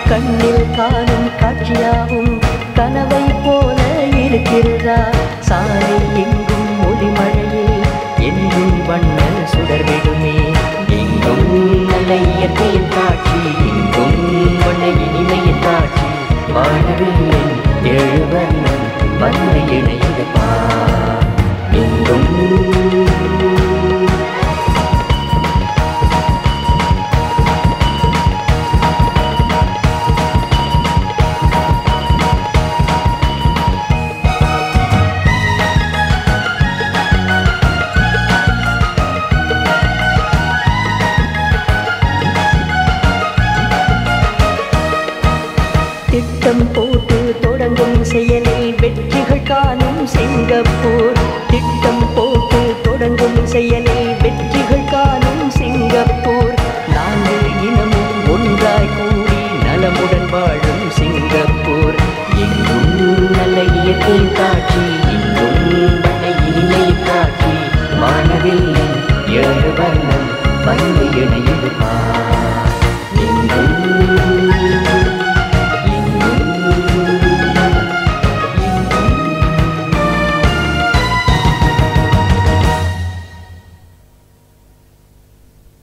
கண்ணில் காணும் காட்சியாகும் கனவை போல இருக்கிறதா சாலை எங்கும் ஒளிமழையில் எங்கும் வண்ண சுடர்விடுமே எங்கும் நல்ல இயற்கையின் காட்சி எங்கும் வண்ண இனிமையின் காட்சி வாழவில்லை எழுவண்ணம் வந்து இணையப்பா எங்கும் திட்டம் போட்டு தொடங்கும் செயலில் வெற்றிகள் காணும் சிங்கப்பூர் திட்டம் போட்டு தொடங்கும் செயலில்